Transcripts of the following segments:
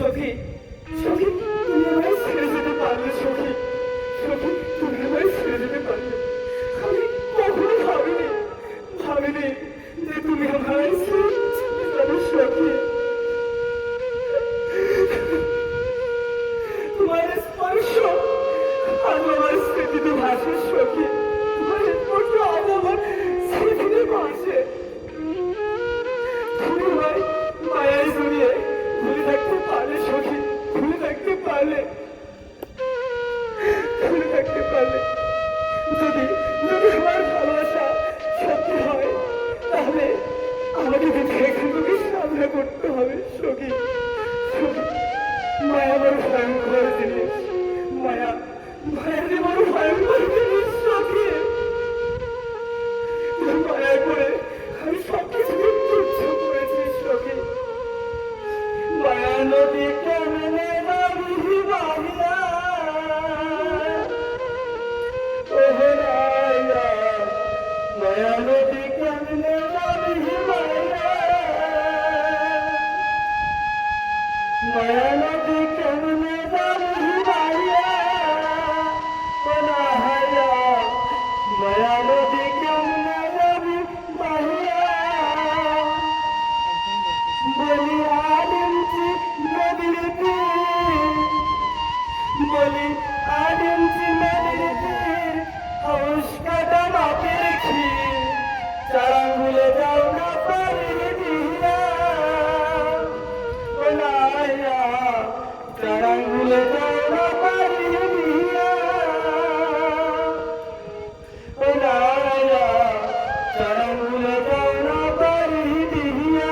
সখী, সখী, তুমি আমায় ছেড়ে যেতে পারলে সখী, সখী, তুমি আমায় ছেড়ে যেতে পারলে। আমি কখনো ভাবিনি যে তুমি আমায় ছেড়ে চলে যাবে সখী। তোমার স্পর্শ আজ আমার স্মৃতিতে ভাসে সখী, তোমার স্পর্শ আজ আমার স্মৃতিতে ভাসে। তুমি আমায় মায়ায় জড়িয়ে ভুলে থাকতে পারলে সখী, ভুলে থাকতে পারলে, ভুলে থাকতে পারলে। যদি যদি আমার ভালোবাসা সত্যি হয় তাহলে আমাকে এখান থেকে সামনে করতে হবে সখী, সখী। মায়া বড় ভয়ঙ্কর জিনিস, মায়া, মায়া যে বড় ভয়ঙ্কর জিনিস সখী। মায়া করে আমি সবকিছুকে তুচ্ছ করেছি সখী। মায়া নদী কেমনে যাবি বাহিয়া, ওহে রায়া, মায়া নদী কেমনে যাবি বাহিয়া, মায়া নদী কেমনে যাবি বাহিয়া, ও রায়া, মায়া নদী কেমনে যাবি বাহিয়া। বলি আদিমছি নদীর তীর, বলি আদিমছি নদীর তীর, হাউস কাটা মাপের ক্ষীর, চারাঙ্গুলে যাও না পারি দিয়া, ও নাইয়া, চারাঙ্গুলে যাও না পারি দিয়া, ও নাইয়া, চারাঙ্গুলে যাও না পারি দিয়া।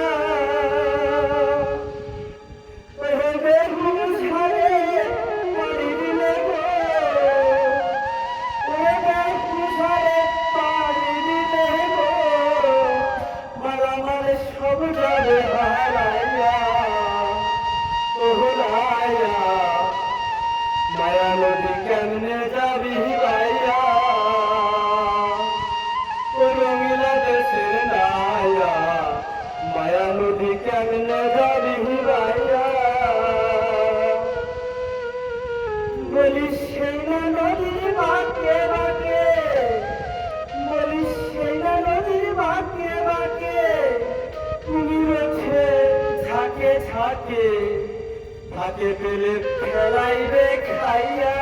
সব যাবে হারাইয়া, ওহরাইয়া, মায়া নদী কেমনে যাবি বাইয়া, ও রঙিলা দেশের নাইয়া, মায়া নদী কেমনে যাবি বাইয়া। বলিস সেই না নদীর বাঁকে বাঁকে, বলিস সেই না নদীর বাঁকে বাঁকে, তুমি রয়েছে ঝাঁকে ঝাঁকে, ঝাঁকে পেলে ফেলাইবে খাইয়া,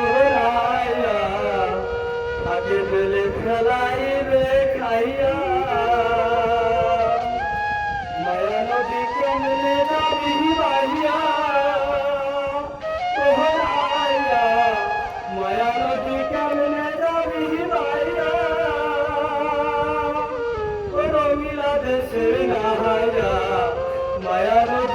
ওরাইয়া, ঝাঁকে পেলে ফেলাইবে খাইয়া। মায়া নদী কেমনে যাবি বাহিয়া, ওরাইয়া, মায়া নদী কেমনে যাবি বাহিয়া, ও রঙিলা দেশের নাহাইয়া, মায়া নদী